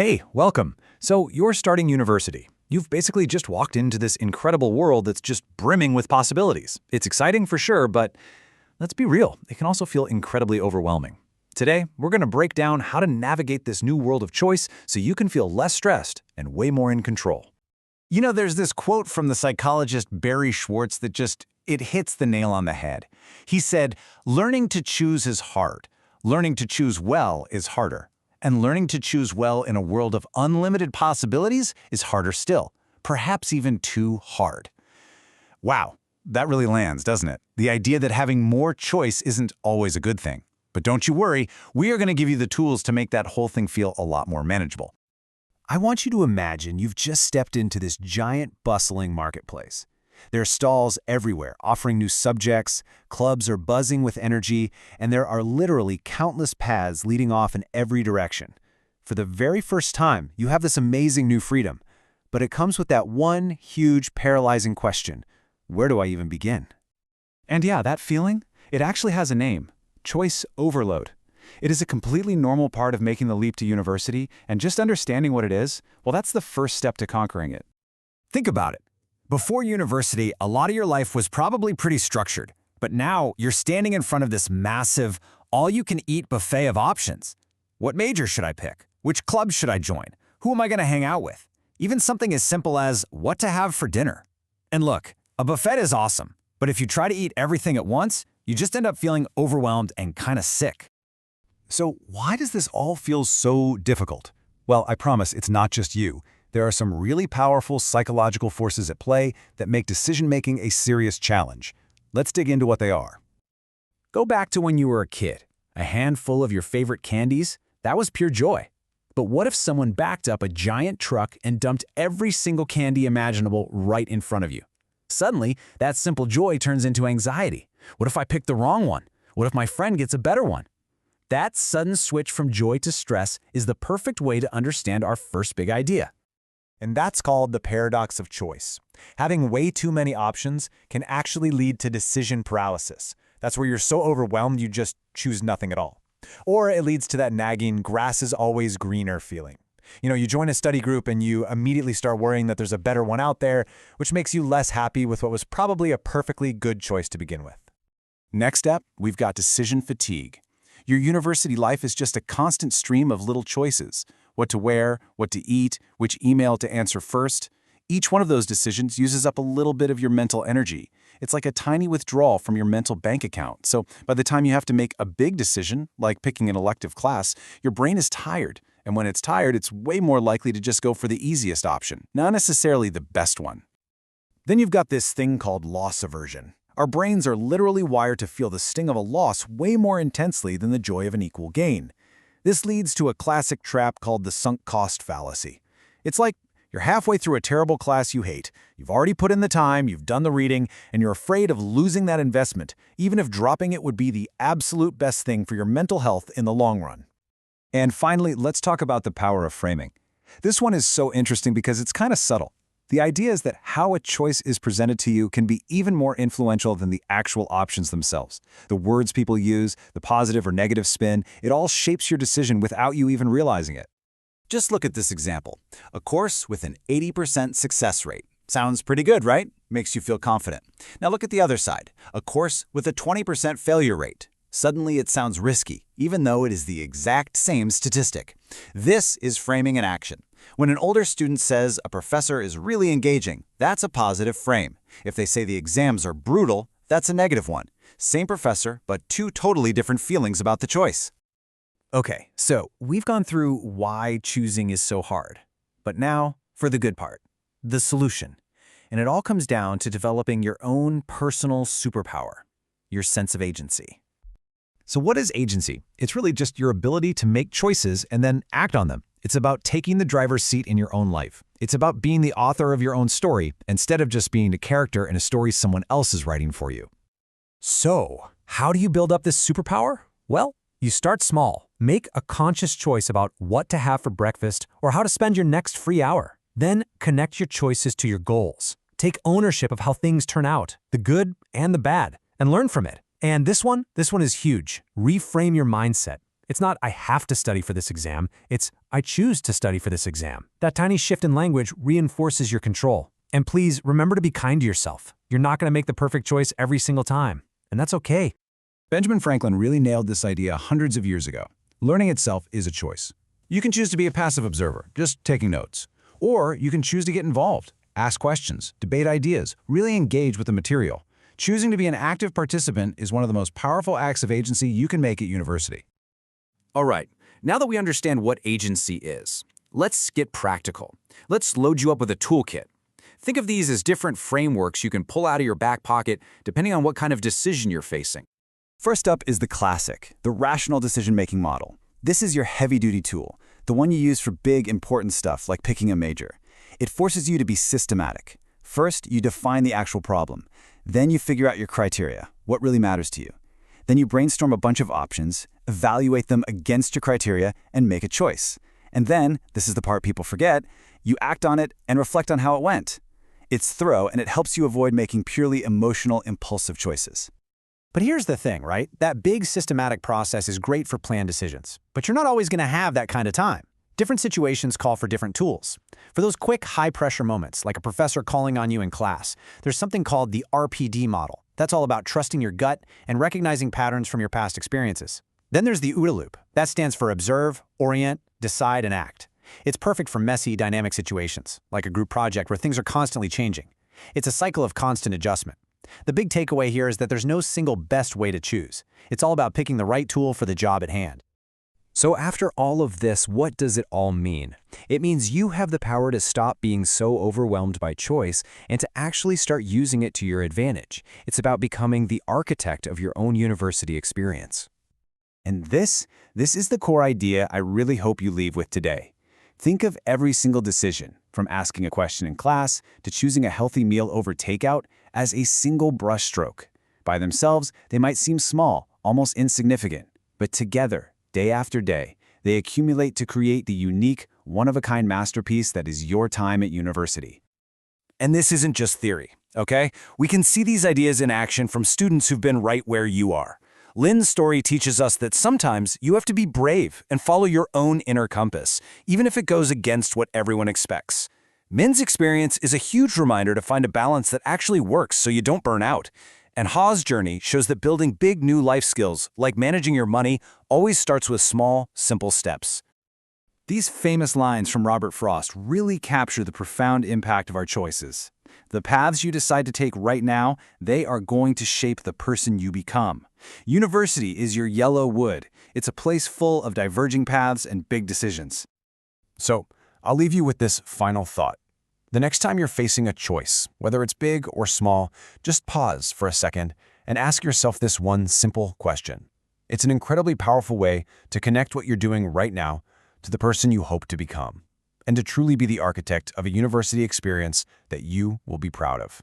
Hey, welcome. So you're starting university. You've basically just walked into this incredible world that's just brimming with possibilities. It's exciting for sure, but let's be real, it can also feel incredibly overwhelming. Today, we're going to break down how to navigate this new world of choice so you can feel less stressed and way more in control. You know, there's this quote from the psychologist Barry Schwartz that it hits the nail on the head. He said, "Learning to choose is hard. Learning to choose well is harder. And learning to choose well in a world of unlimited possibilities is harder still, perhaps even too hard." Wow, that really lands, doesn't it? The idea that having more choice isn't always a good thing. But don't you worry, we are going to give you the tools to make that whole thing feel a lot more manageable. I want you to imagine you've just stepped into this giant, bustling marketplace. There are stalls everywhere offering new subjects, clubs are buzzing with energy, and there are literally countless paths leading off in every direction. For the very first time, you have this amazing new freedom, but it comes with that one huge, paralyzing question: where do I even begin? And yeah, that feeling, it actually has a name: choice overload. It is a completely normal part of making the leap to university, and just understanding what it is, well, that's the first step to conquering it. Think about it. Before university, a lot of your life was probably pretty structured, but now you're standing in front of this massive, all-you-can-eat buffet of options. What major should I pick? Which club should I join? Who am I going to hang out with? Even something as simple as what to have for dinner. And look, a buffet is awesome, but if you try to eat everything at once, you just end up feeling overwhelmed and kind of sick. So why does this all feel so difficult? Well, I promise it's not just you. There are some really powerful psychological forces at play that make decision-making a serious challenge. Let's dig into what they are. Go back to when you were a kid. A handful of your favorite candies? That was pure joy. But what if someone backed up a giant truck and dumped every single candy imaginable right in front of you? Suddenly, that simple joy turns into anxiety. What if I pick the wrong one? What if my friend gets a better one? That sudden switch from joy to stress is the perfect way to understand our first big idea. And that's called the paradox of choice. Having way too many options can actually lead to decision paralysis. That's where you're so overwhelmed you just choose nothing at all. Or it leads to that nagging grass is always greener feeling. You join a study group and you immediately start worrying that there's a better one out there, which makes you less happy with what was probably a perfectly good choice to begin with. Next up, we've got decision fatigue. Your university life is just a constant stream of little choices: what to wear, what to eat, which email to answer first. Each one of those decisions uses up a little bit of your mental energy. It's like a tiny withdrawal from your mental bank account. So by the time you have to make a big decision, like picking an elective class, your brain is tired. And when it's tired, it's way more likely to just go for the easiest option, not necessarily the best one. Then you've got this thing called loss aversion. Our brains are literally wired to feel the sting of a loss way more intensely than the joy of an equal gain. This leads to a classic trap called the sunk cost fallacy. It's like you're halfway through a terrible class you hate. You've already put in the time, you've done the reading, and you're afraid of losing that investment, even if dropping it would be the absolute best thing for your mental health in the long run. And finally, let's talk about the power of framing. This one is so interesting because it's kind of subtle. The idea is that how a choice is presented to you can be even more influential than the actual options themselves. The words people use, the positive or negative spin, it all shapes your decision without you even realizing it. Just look at this example. A course with an 80% success rate. Sounds pretty good, right? Makes you feel confident. Now look at the other side. A course with a 20% failure rate. Suddenly it sounds risky, even though it is the exact same statistic. This is framing in action. When an older student says a professor is really engaging, that's a positive frame. If they say the exams are brutal, that's a negative one. Same professor, but two totally different feelings about the choice. Okay, so we've gone through why choosing is so hard. But now, for the good part, the solution. And it all comes down to developing your own personal superpower, your sense of agency. So what is agency? It's really just your ability to make choices and then act on them. It's about taking the driver's seat in your own life. It's about being the author of your own story instead of just being a character in a story someone else is writing for you. So, how do you build up this superpower? Well, you start small. Make a conscious choice about what to have for breakfast or how to spend your next free hour. Then connect your choices to your goals. Take ownership of how things turn out, the good and the bad, and learn from it. And this one is huge. Reframe your mindset. It's not, I have to study for this exam. It's, I choose to study for this exam. That tiny shift in language reinforces your control. And please, remember to be kind to yourself. You're not going to make the perfect choice every single time. And that's okay. Benjamin Franklin really nailed this idea hundreds of years ago. Learning itself is a choice. You can choose to be a passive observer, just taking notes. Or you can choose to get involved, ask questions, debate ideas, really engage with the material. Choosing to be an active participant is one of the most powerful acts of agency you can make at university. All right, now that we understand what agency is, let's get practical. Let's load you up with a toolkit. Think of these as different frameworks you can pull out of your back pocket depending on what kind of decision you're facing. First up is the classic, the rational decision-making model. This is your heavy-duty tool, the one you use for big, important stuff like picking a major. It forces you to be systematic. First, you define the actual problem. Then you figure out your criteria, what really matters to you. Then you brainstorm a bunch of options, evaluate them against your criteria, and make a choice. And then, this is the part people forget, you act on it and reflect on how it went. It's thorough, and it helps you avoid making purely emotional, impulsive choices. But here's the thing, right? That big systematic process is great for planned decisions, but you're not always going to have that kind of time. Different situations call for different tools. For those quick, high-pressure moments, like a professor calling on you in class, there's something called the RPD model. That's all about trusting your gut and recognizing patterns from your past experiences. Then there's the OODA loop. That stands for observe, orient, decide, and act. It's perfect for messy, dynamic situations, like a group project where things are constantly changing. It's a cycle of constant adjustment. The big takeaway here is that there's no single best way to choose. It's all about picking the right tool for the job at hand. So after all of this, what does it all mean? It means you have the power to stop being so overwhelmed by choice and to actually start using it to your advantage. It's about becoming the architect of your own university experience. And this is the core idea I really hope you leave with today. Think of every single decision, from asking a question in class to choosing a healthy meal over takeout, as a single brushstroke. By themselves, they might seem small, almost insignificant, but together, day after day, they accumulate to create the unique, one-of-a-kind masterpiece that is your time at university. And this isn't just theory, okay? We can see these ideas in action from students who've been right where you are. Lynn's story teaches us that sometimes you have to be brave and follow your own inner compass, even if it goes against what everyone expects. Min's experience is a huge reminder to find a balance that actually works so you don't burn out. And Ha's journey shows that building big new life skills, like managing your money, always starts with small, simple steps. These famous lines from Robert Frost really capture the profound impact of our choices. The paths you decide to take right now, they are going to shape the person you become. University is your yellow wood. It's a place full of diverging paths and big decisions. So, I'll leave you with this final thought. The next time you're facing a choice, whether it's big or small, just pause for a second and ask yourself this one simple question. It's an incredibly powerful way to connect what you're doing right now to the person you hope to become, and to truly be the architect of a university experience that you will be proud of.